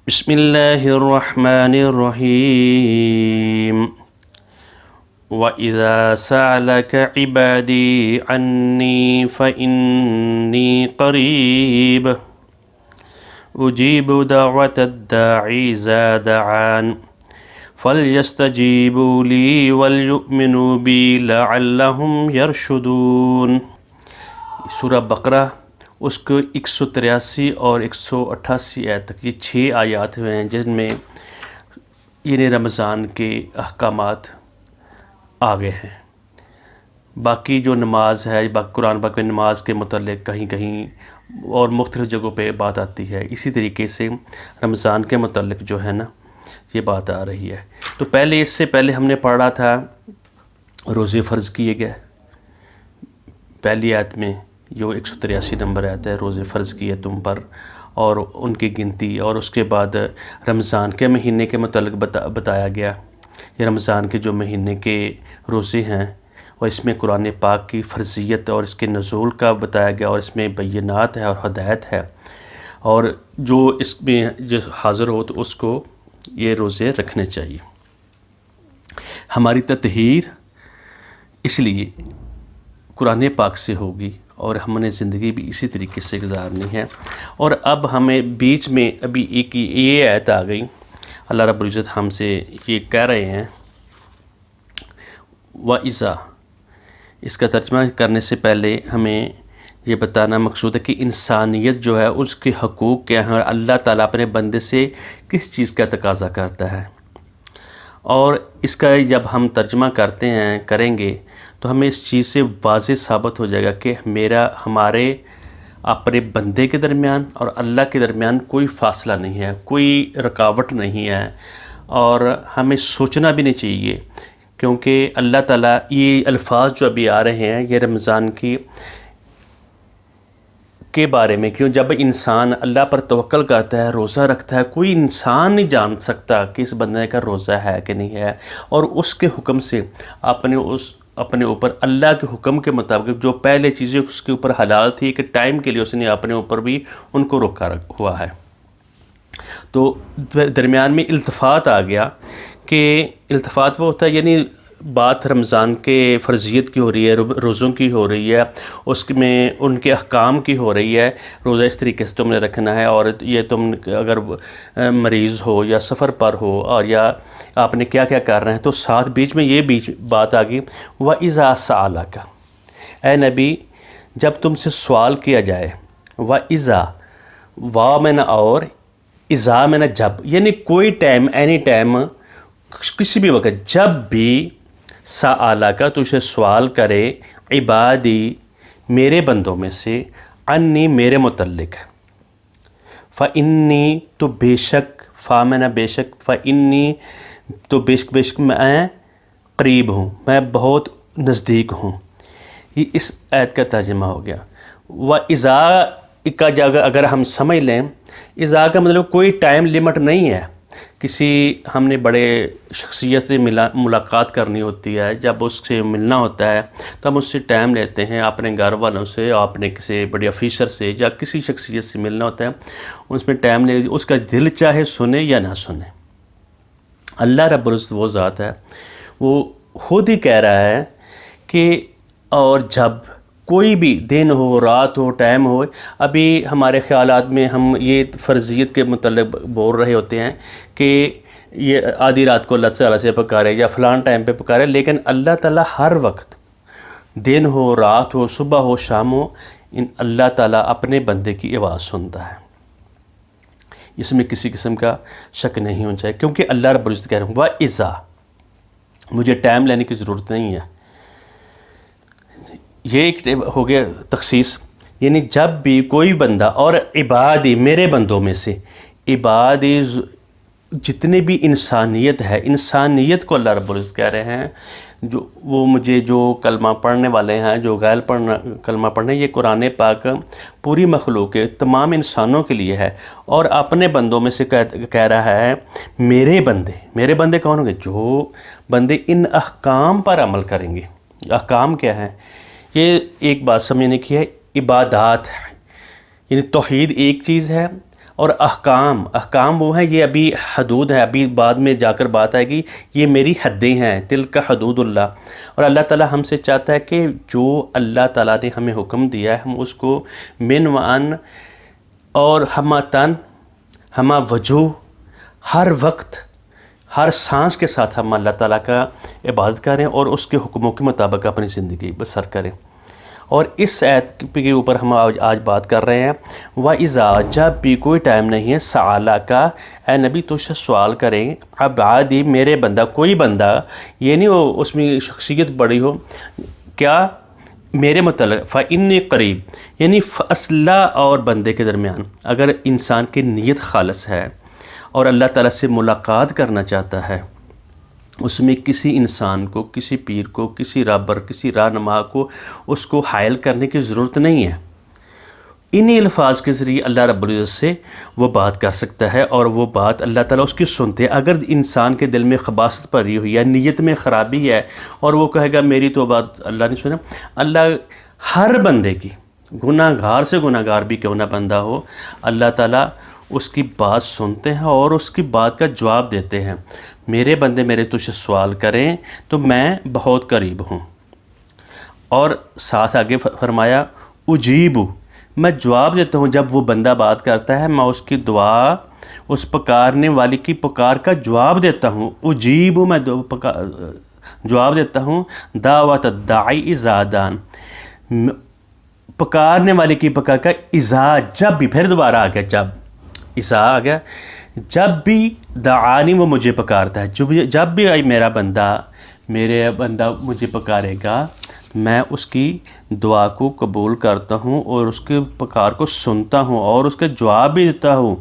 بسم اللہ الرحمن الرحیم وَإِذَا سَأَلَكَ عِبَادِي عَنِّي فَإِنِّي قَرِيبٌ أُجِيبُ دَعْوَةَ الدَّاعِ إِذَا دَعَانِ فَلْيَسْتَجِيبُوا لِي وَلْيُؤْمِنُوا بِي لَعَلَّهُمْ يَرْشُدُونَ۔ سورہ بقرہ اس کو 183 اور 188 آیت تک، یہ 6 آیات ہوئے ہیں جن میں یہ رمضان کے احکامات آگے ہیں۔ باقی جو نماز ہے، قرآن پاک میں نماز کے متعلق کہیں کہیں اور مختلف جگہوں پہ بات آتی ہے، اسی طریقے سے رمضان کے متعلق جو ہے نا یہ بات آ رہی ہے۔ تو اس سے پہلے ہم نے پڑھا تھا روزے فرض کیے گئے، پہلی آیت میں جو 183 نمبر آیت ہے، روزے فرض کیے تم پر، اور ان کی گنتی، اور اس کے بعد رمضان کے مہینے کے متعلق بتایا گیا۔ یہ رمضان کے جو مہینے کے روزے ہیں اور اس میں قرآن پاک کی فرضیت اور اس کے نزول کا بتایا گیا، اور اس میں بینات ہے اور ہدایت ہے، اور جو اس میں جو حاضر ہو تو اس کو یہ روزے رکھنے چاہیے۔ ہماری تطہیر اس لیے قرآن پاک سے ہوگی اور ہم نے زندگی بھی اسی طریقے سے گزارنی ہے۔ اور اب ہمیں بیچ میں ابھی ایک یہ آیت آ گئی، اللہ رب العزت ہم سے یہ کہہ رہے ہیں وَإِذَا، اس کا ترجمہ کرنے سے پہلے ہمیں یہ بتانا مقصود ہے کہ انسانیت جو ہے اس کے حقوق کیا ہیں، اور اللہ تعالیٰ اپنے بندے سے کس چیز کا تقاضا کرتا ہے۔ اور اس کا جب ہم ترجمہ کریں گے تو ہمیں اس چیز سے واضح ثابت ہو جائے گا کہ ہمارے اپنے بندے کے درمیان اور اللہ کے درمیان کوئی فاصلہ نہیں ہے، کوئی رکاوٹ نہیں ہے، اور ہمیں سوچنا بھی نہیں چاہیے، کیونکہ اللہ تعالیٰ یہ الفاظ جو ابھی آ رہے ہیں یہ رمضان کے بارے میں، کیوں جب انسان اللہ پر توکل کرتا ہے، روزہ رکھتا ہے، کوئی انسان نہیں جان سکتا کہ اس بندے کا روزہ ہے کہ نہیں ہے، اور اس کے حکم سے اپنے اوپر اللہ کے حکم کے مطابق جو پہلے چیزیں اس کے اوپر حلال تھی کہ ٹائم کے لیے اس نے اپنے اوپر بھی ان کو روکا ہوا ہے۔ تو درمیان میں التفات آ گیا، کہ التفات وہ ہوتا ہے یعنی بات رمضان کے فرضیت کی ہو رہی ہے، روزوں کی ہو رہی ہے، اس میں ان کے احکام کی ہو رہی ہے، روزہ اس طریقے سے تم نے رکھنا ہے، اور یہ تم اگر مریض ہو یا سفر پر ہو اور یا آپ نے کیا کیا کرنا ہے، تو ساتھ بیچ میں یہ بات آ گئی وَإِذَا سَأَلَكَ، اے نبی جب تم سے سوال کیا جائے، وَإِذَا، وا میں نہ اور، اذا میں نہ جب، یعنی کوئی ٹائم، اینی ٹائم، کسی بھی وقت، جب بھی سَأَلَكَ تو اسے سوال کرے، عبادی میرے بندوں میں سے، انی میرے متعلق، فَإِنِّي تو بے شک، فا میں نہ بے شک، فَإِنِّي تو بے شک میں قریب ہوں، میں بہت نزدیک ہوں۔ یہ اس آیت کا ترجمہ ہو گیا۔ وَإِذَا کا جگہ اگر ہم سمجھ لیں، اذا کا مطلب کوئی ٹائم لیمٹ نہیں ہے، کسی ہم نے بڑے شخصیت سے ملاقات کرنی ہوتی ہے، جب اس سے ملنا ہوتا ہے تو ہم اس سے ٹائم لیتے ہیں، اپنے گھر والوں سے، اپنے کسی بڑے آفیسر سے یا کسی شخصیت سے ملنا ہوتا ہے، اس میں ٹائم لے، اس کا دل چاہے سنے یا نہ سنے۔ اللہ رب العزت وہ ذات ہے، وہ خود ہی کہہ رہا ہے کہ اور جب کوئی بھی دن ہو، رات ہو، ٹائم ہو، ابھی ہمارے خیالات میں ہم یہ فرضیت کے متعلق بول رہے ہوتے ہیں کہ یہ آدھی رات کو اللہ تعالیٰ سے پکارے یا فلان ٹائم پہ پکارے، لیکن اللہ تعالیٰ ہر وقت، دن ہو، رات ہو، صبح ہو، شام ہو، اللہ تعالیٰ اپنے بندے کی آواز سنتا ہے۔ اس میں کسی قسم کا شک نہیں ہونا چاہیے، کیونکہ اللہ رب العزت کہہ رہا ہوں وَإِذَا، مجھے ٹائم لینے کی ضرورت نہیں ہے۔ یہ ایک ہو گیا تخصیص، یعنی جب بھی کوئی بندہ، اور عبادی میرے بندوں میں سے، عبادی جتنے بھی انسانیت ہے، انسانیت کو اللہ رب العزت کہہ رہے ہیں، وہ مجھے جو کلمہ پڑھنے والے ہیں، جو غیر کلمہ پڑھنے، یہ قرآن پاک پوری مخلوق ہے، تمام انسانوں کے لیے ہے، اور اپنے بندوں میں سے کہہ رہا ہے میرے بندے کون ہوں گے؟ جو بندے ان احکام پر عمل کریں گے۔ احکام کیا ہے؟ یہ ایک بات سمجھنے کی ہے، عبادات ہے، یعنی توحید ایک چیز ہے، اور احکام وہ ہیں، یہ ابھی حدود ہے، ابھی بعد میں جا کر بات آئے گی، یہ میری حدیں ہیں، تلک حدود اللہ۔ اور اللہ تعالیٰ ہم سے چاہتا ہے کہ جو اللہ تعالیٰ نے ہمیں حکم دیا ہے ہم اس کو من و ان اور ہمہ تن ہمہ وجوہ ہر وقت ہر سانس کے ساتھ ہم اللہ تعالیٰ کا عبادت کریں اور اس کے حکموں کے مطابق اپنی زندگی بسر کریں۔ اور اس آیت کے اوپر ہم آج بات کر رہے ہیں، وَإِذَا جب بھی کوئی ٹائم نہیں ہے، سَأَلَکَ کا اے نبی تو سے سوال کریں، عبادی میرے بندہ، کوئی بندہ، یہ نہیں وہ اس میں شخصیت بڑی ہو، کیا میرے متعلق، فَإِنِّي قریب، یعنی اصلاح اور بندے کے درمیان اگر انسان کی نیت خالص ہے اور اللہ تعالیٰ سے ملاقات کرنا چاہتا ہے، اس میں کسی انسان کو، کسی پیر کو، کسی رابر، کسی رہنما کو اس کو حائل کرنے کی ضرورت نہیں ہے۔ انہی الفاظ کے ذریعے اللہ رب العزت سے وہ بات کر سکتا ہے اور وہ بات اللہ تعالیٰ اس کی سنتے ہیں۔ اگر انسان کے دل میں خباثت پڑی ہوئی ہے، نیت میں خرابی ہے اور وہ کہے گا میری تو بات اللہ نے سنا، اللہ ہر بندے کی، گناہ گار سے گناہ گار بھی کیوں نہ بندہ ہو، اللہ تعالیٰ اس کی بات سنتے ہیں اور اس کی بات کا جواب دیتے ہیں۔ میرے بندے میرے تجھ سے سوال کریں تو میں بہت قریب ہوں۔ اور ساتھ آگے فرمایا اجیب، میں جواب دیتا ہوں جب وہ بندہ بات کرتا ہے، میں اس کی دعا، اس پکارنے والی کی پکار کا جواب دیتا ہوں۔ اجیب، میں جواب دیتا ہوں، دعوت الداعی اذا دعان، پکارنے والے کی پکار کا، اذا جب بھی، پھر دوبارہ آ گیا جب، اذا آ گیا، جب بھی دعانی وہ مجھے پکارتا ہے، جب بھی میرا بندہ مجھے پکارے گا، میں اس کی دعا کو قبول کرتا ہوں اور اس کے پکار کو سنتا ہوں اور اس کا جواب بھی دیتا ہوں۔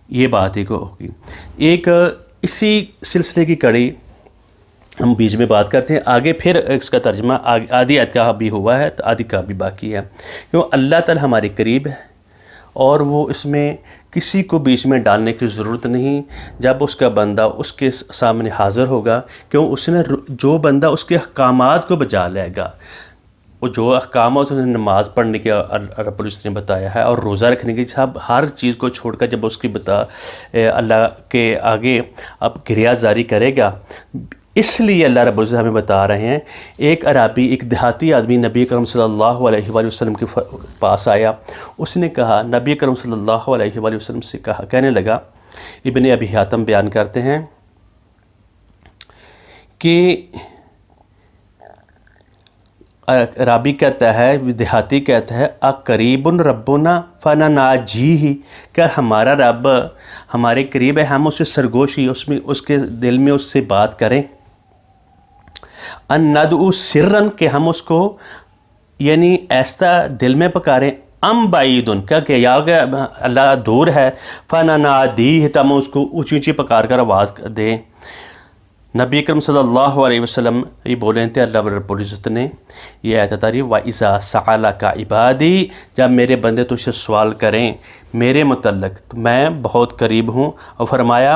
یہ بات ہی کو ہوگی۔ ایک اسی سلسلے کی کڑی ہم بیچ میں بات کرتے ہیں، آگے پھر اس کا ترجمہ آدھی آیت کا بھی ہوا ہے تو آدھی کا بھی باقی ہے، کیوں اللہ تعالیٰ ہمارے قریب ہے اور وہ اس میں کسی کو بیچ میں ڈالنے کی ضرورت نہیں۔ جب اس کا بندہ اس کے سامنے حاضر ہوگا، کیوں اس نے جو بندہ اس کے احکامات کو بجا لے گا، وہ جو احکامات اس نے نماز پڑھنے کے رب العزت نے بتایا ہے اور روزہ رکھنے کی، سب ہر چیز کو چھوڑ کر جب اس کی اللہ کے آگے اب گریہ زاری کرے گا، اس لیے اللہ رب العزت ہمیں بتا رہے ہیں۔ ایک عرابی، ایک دیہاتی آدمی نبی کرم صلی اللہ علیہ وآلہ وسلم کے پاس آیا، اس نے کہا، نبی کرم صلی اللہ علیہ وآلہ وسلم سے کہنے لگا، ابن ابی حاتم بیان کرتے ہیں کہ عرابی کہتا ہے، دیہاتی کہتا ہے، اقریب ربنا فنناجیہ، کیا ہمارا رب ہمارے قریب ہے، ہم اس سے سرگوشی، اس کے دل میں اس سے بات کریں، ان ندعو سرن، کہ ہم اس کو یعنی ایسا دل میں پکاریں، ام بعیدن، کیا کہ یا کہ اللہ دور ہے، فننادیہ، تو ہم اس کو اونچی اونچی پکار کر آواز دیں۔ نبی کرم صلی اللہ علیہ وسلم یہ بولے تھے، اللہ رب العزت نے یہ آیت اتاری، وَإِذَا سَأَلَكَ عِبَادِي، جب میرے بندے تجھ سے سوال کریں میرے متعلق تو میں بہت قریب ہوں۔ اور فرمایا،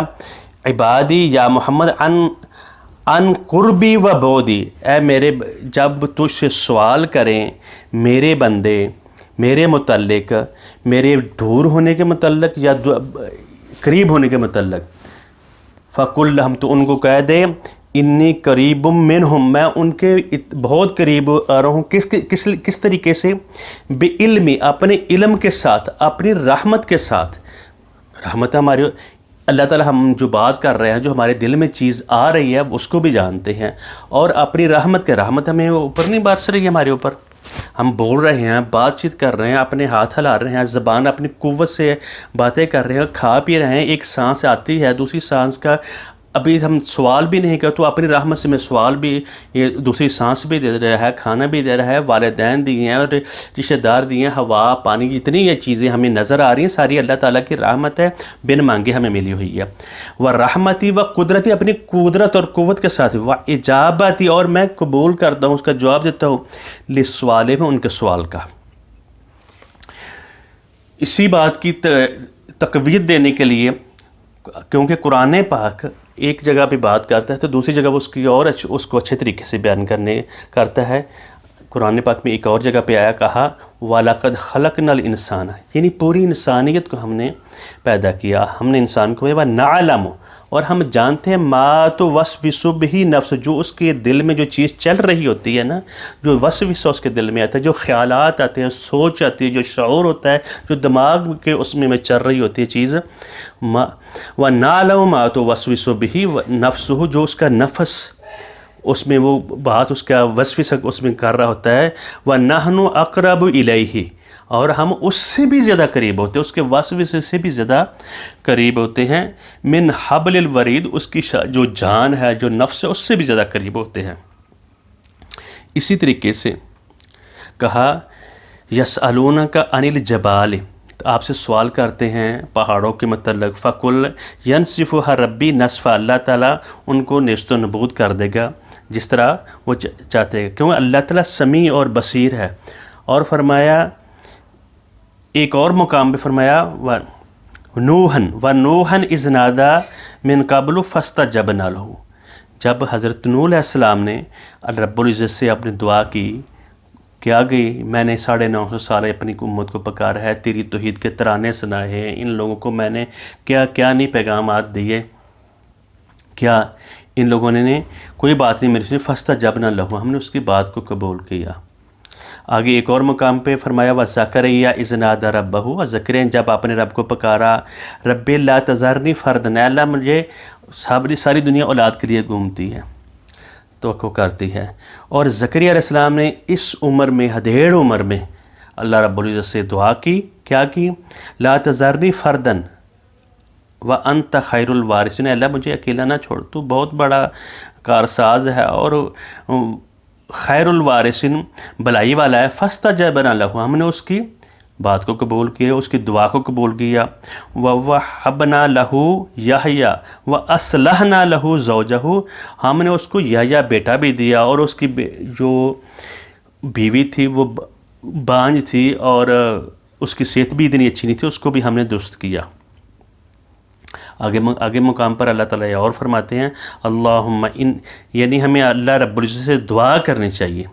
عبادی یا محمد ان قربی و بعدی، اے میرے، جب تجھ سے سوال کریں میرے بندے میرے متعلق، میرے دور ہونے کے متعلق یا قریب ہونے کے متعلق، فَقُلْ، ہم تو ان کو کہہ دیں، انی قریب منہم، میں ان کے بہت قریب آ رہا ہوں۔ کس طریقے سے؟ بعلمی، اپنے علم کے ساتھ، اپنی رحمت کے ساتھ۔ رحمت ہماری، اللہ تعالیٰ ہم جو بات کر رہے ہیں، جو ہمارے دل میں چیز آ رہی ہے اس کو بھی جانتے ہیں، اور اپنی رحمت ہمیں اوپر نہیں برس رہی ہے ہمارے اوپر، ہم بول رہے ہیں، بات چیت کر رہے ہیں، اپنے ہاتھ ہلا رہے ہیں، زبان اپنی قوت سے باتیں کر رہے ہیں، کھا پی رہے ہیں، ایک سانس آتی ہے، دوسری سانس کا ابھی ہم سوال بھی نہیں کر، تو اپنی رحمت سے میں سوال بھی، یہ دوسری سانس بھی دے رہا ہے، کھانا بھی دے رہا ہے، والدین دیے ہیں اور رشتہ دار دیے ہیں، ہوا پانی، جتنی یہ چیزیں ہمیں نظر آ رہی ہیں ساری اللہ تعالیٰ کی رحمت ہے، بن مانگے ہمیں ملی ہوئی ہے۔ وہ رحمتی و قدرتی، اپنی قدرت اور قوت کے ساتھ، وہ اجابتی، اور میں قبول کرتا ہوں، اس کا جواب دیتا ہوں، لسوال میں ان کے سوال کا۔ اسی بات کی تقویت دینے کے لیے، کیونکہ قرآن پاک ایک جگہ پہ بات کرتا ہے تو دوسری جگہ اس کی اور اس کو اچھے طریقے سے بیان کرتا ہے۔ قرآن پاک میں ایک اور جگہ پہ آیا کہا وَلَقَدْ خَلَقْنَا الْإِنسَانَ، یعنی پوری انسانیت کو ہم نے پیدا کیا، ہم نے انسان کو وَنَعْلَمُ، اور ہم جانتے ہیں ما توسوس بہ نفس، جو اس کے دل میں جو چیز چل رہی ہوتی ہے نا، جو وسوسہ اس کے دل میں آتا ہے، جو خیالات آتے ہیں، سوچ آتی ہے، جو شعور ہوتا ہے، جو دماغ کے اس میں چل رہی ہوتی ہے چیز، وَنَعْلَمُ مَا توسوس بہ نفسہ، جو اس کا نفس اس میں وہ بات اس کا وسوسہ اس میں کر رہا ہوتا ہے، وَنَحْنُ أَقْرَبُ إِلَيْهِ، اور ہم اس سے بھی زیادہ قریب ہوتے ہیں، اس کے وسوسے سے بھی زیادہ قریب ہوتے ہیں، من حبل الورید، اس کی جو جان ہے، جو نفس ہے، اس سے بھی زیادہ قریب ہوتے ہیں۔ اسی طریقے سے کہا یسألونک عن الجبال، آپ سے سوال کرتے ہیں پہاڑوں کے متعلق، فقل ینسفها ربی نسفا، اللہ تعالیٰ ان کو نیست و نبود کر دے گا جس طرح وہ چاہتے ہیں، کیونکہ اللہ تعالیٰ سمیع اور بصیر ہے۔ اور فرمایا ایک اور مقام پہ فرمایا وَنُوحًا إِذْ نَادَىٰ مِن قَبْلُ فَاسْتَجَبْنَا لَهُ، جب حضرت نوح علیہ السلام نے رب العزت سے اپنی دعا کی کہ آگئی میں نے 950 سال اپنی امت کو پکارا ہے، تیری توحید کے ترانے سنائے ہیں، ان لوگوں کو میں نے کیا نہیں پیغامات دیے، کیا ان لوگوں نے کوئی بات نہیں میری سنی، فَاسْتَجَبْنَا لَهُ، ہم نے اس کی بات کو قبول کیا۔ آگے ایک اور مقام پہ فرمایا وَزَكَرِيَّا إِذْ نَادَىٰ رَبَّهُ، اور زکریا نے جب اپنے رب کو پکارا، رب لا تذرنی فرداً، اے اللہ مجھے ساری دنیا اولاد کے لیے گھومتی ہے، توقع کرتی ہے۔ اور زکریا علیہ السلام نے اس عمر میں، ہدھیڑ عمر میں اللہ رب العزت سے دعا کی، کیا کی؟ لا تذرنی فرداً وَأَنْتَ خَيْرُ الْوَارِثِينَ، اللہ مجھے اکیلا نہ چھوڑ، تو بہت بڑا کارساز ہے اور خیر الوارثین، بلائی والا ہے۔ فَاسْتَجَبْنَا لَهُ، ہم نے اس کی بات کو قبول کیا، اس کی دعا کو قبول کیا۔ وَوَهَبْنَا لَهُ يَحْيَىٰ وَأَصْلَحْنَا لَهُ زَوْجَهُ، ہم نے اس کو یحییٰ بیٹا بھی دیا، اور اس کی جو بیوی تھی وہ بانجھ تھی اور اس کی صحت بھی اتنی اچھی نہیں تھی، اس کو بھی ہم نے درست کیا۔ آگے مقام پر اللہ تعالیٰ اور فرماتے ہیں اللہم یعنی ہمیں اللہ رب العزت سے دعا کرنی چاہیے،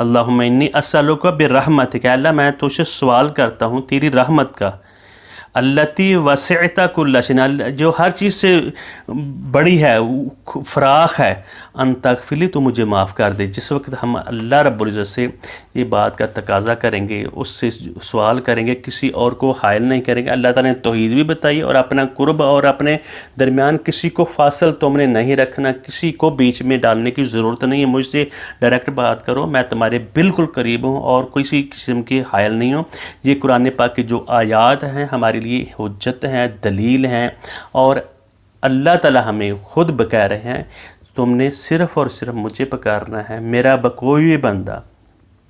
اللہم انی اسألک برحمتک، اللہ میں تو سے سوال کرتا ہوں تیری رحمت کا، التی وسعت کل شیء، جو ہر چیز سے بڑی ہے، فراخ ہے، ان تغفری، تو مجھے معاف کر دے۔ جس وقت ہم اللہ رب العزت سے یہ بات کا تقاضا کریں گے، اس سے سوال کریں گے، کسی اور کو حائل نہیں کریں گے۔ اللہ تعالیٰ نے توحید بھی بتائی، اور اپنا قرب اور اپنے درمیان کسی کو فاصل تم نے نہیں رکھنا، کسی کو بیچ میں ڈالنے کی ضرورت نہیں ہے، مجھ سے ڈائریکٹ بات کرو، میں تمہارے بالکل قریب ہوں اور کسی قسم کی حائل نہیں ہوں۔ یہ قرآن پاک کی جو آیات ہیں ہمارے لیے حجت ہیں، دلیل ہیں، اور اللہ تعالیٰ ہمیں خود بکا رہے ہیں تم نے صرف اور صرف مجھے پکارنا ہے، میرا کوئی بھی بندہ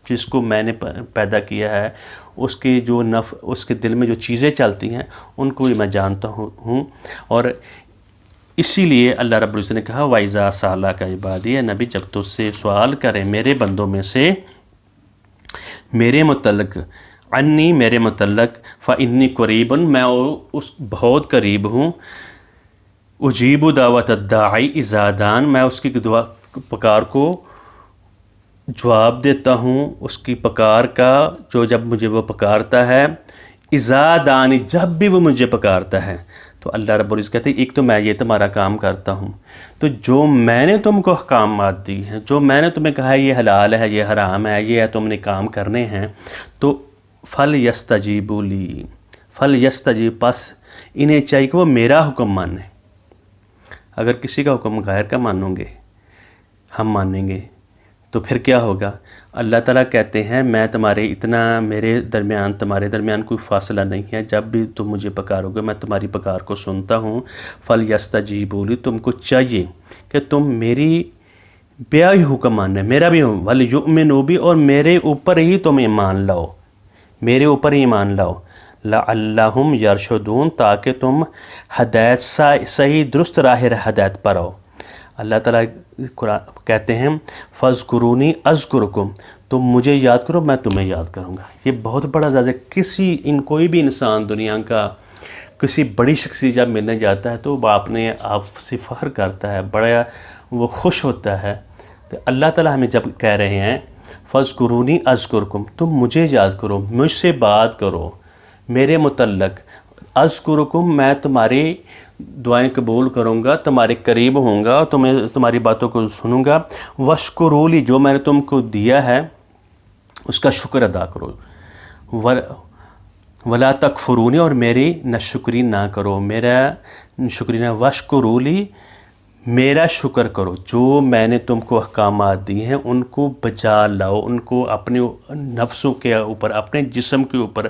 جس کو میں نے پیدا کیا ہے، اس کے جو اس کے دل میں جو چیزیں چلتی ہیں ان کو بھی میں جانتا ہوں۔ اور اسی لیے اللہ رب العزت نے کہا وَإِذَا سَأَلَكَ عِبَادِي، نبی جب تجھ سے سوال کریں میرے بندوں میں سے میرے متعلق، عنی میرے متعلق، فَإِنِّي قَرِيبٌ، میں بہت قریب ہوں، اجیب دعوت الداعی اذا دعان، میں اس کی دعا پکار کو جواب دیتا ہوں، اس کی پکار کا جو جب مجھے وہ پکارتا ہے، اذا دعانی، جب بھی وہ مجھے پکارتا ہے۔ تو اللہ رب العزت کہتے ہیں ایک تو میں یہ تمہارا کام کرتا ہوں، تو جو میں نے تم کو احکامات دی ہیں، جو میں نے تمہیں کہا ہے یہ حلال ہے، یہ حرام ہے، یہ تم نے کام کرنے ہیں، تو فَلْيَسْتَجِيبُوا لِي، فَلْيَسْتَجِيبُوا، پس انہیں چاہیے کہ وہ میرا حکم مانیں۔ اگر کسی کا حکم غیر کا مانوں گے، ہم مانیں گے، تو پھر کیا ہوگا؟ اللہ تعالیٰ کہتے ہیں میں میرے درمیان تمہارے درمیان کوئی فاصلہ نہیں ہے، جب بھی تم مجھے پکارو گے میں تمہاری پکار کو سنتا ہوں۔ فَلْيَسْتَجِيبُوا لِي، تم کو چاہیے کہ تم میری بیا ہی حکم ماننا ہے، میرا بھی وَلْيُؤْمِنُوا بِي، اور میرے اوپر ہی تم ایمان لاؤ، میرے اوپر ہی ایمان لاؤ، لَعَلَّهُمْ يَرْشُدُونَ، تاکہ تم ہدایت صحیح درست راہ ہدایت پر آؤ۔ اللہ تعالیٰ کہتے ہیں فَاذْكُرُونِي أَذْكُرْكُمْ، تم مجھے یاد کرو میں تمہیں یاد کروں گا۔ یہ بہت بڑا زیادہ کوئی بھی انسان دنیا کا کسی بڑی شخصیت جب ملنے جاتا ہے تو وہ اپنے آپ سے فخر کرتا ہے، بڑا وہ خوش ہوتا ہے۔ تو اللہ تعالیٰ ہمیں جب کہہ رہے ہیں فَاذْكُرُونِی اذکرکم، تم مجھے یاد کرو، مجھ سے بات کرو میرے متعلق، اذکرکم میں تمہاری دعائیں قبول کروں گا، تمہارے قریب ہوں گا، تمہاری باتوں کو سنوں گا، واشکرولی جو میں نے تم کو دیا ہے اس کا شکر ادا کرو، ولا تکفرونی اور میری ناشکری نہ کرو، میرا شکری نہ، واشکرولی میرا شکر کرو، جو میں نے تم کو احکامات دیے ہیں ان کو بجا لاؤ، ان کو اپنے نفسوں کے اوپر، اپنے جسم کے اوپر،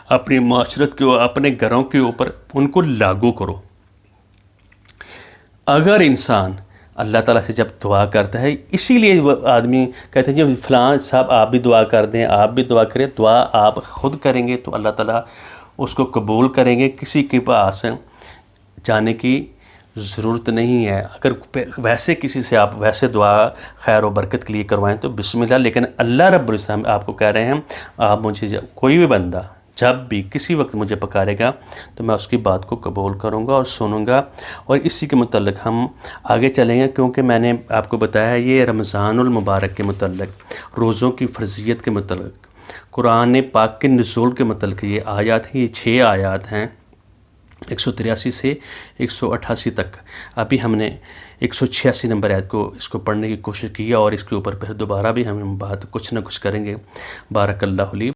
اپنی معاشرت کے اوپر، اپنے گھروں کے اوپر ان کو لاگو کرو۔ اگر انسان اللہ تعالیٰ سے جب دعا کرتا ہے، اسی لیے وہ آدمی کہتے ہیں جی فلاں صاحب آپ بھی دعا کر دیں، آپ بھی دعا کریں، دعا آپ خود کریں گے تو اللہ تعالیٰ اس کو قبول کریں گے، کسی کے پاس جانے کی ضرورت نہیں ہے۔ اگر ویسے کسی سے آپ ویسے دعا خیر و برکت کے لیے کروائیں تو بسم اللہ، لیکن اللہ رب العزت آپ کو کہہ رہے ہیں آپ مجھے کوئی بھی بندہ جب بھی کسی وقت مجھے پکارے گا تو میں اس کی بات کو قبول کروں گا اور سنوں گا۔ اور اسی کے متعلق ہم آگے چلیں گے، کیونکہ میں نے آپ کو بتایا ہے یہ رمضان المبارک کے متعلق، روزوں کی فرضیت کے متعلق، قرآن پاک کے نزول کے متعلق یہ آیات ہیں، یہ 6 آیات ہیں 183 سے 188 تک۔ ابھی ہم نے 186 نمبر آیت کو اس کو پڑھنے کی کوشش کی ہے، اور اس کے اوپر پھر دوبارہ بھی ہم بات کچھ نہ کچھ کریں گے۔ بارک اللہ لی۔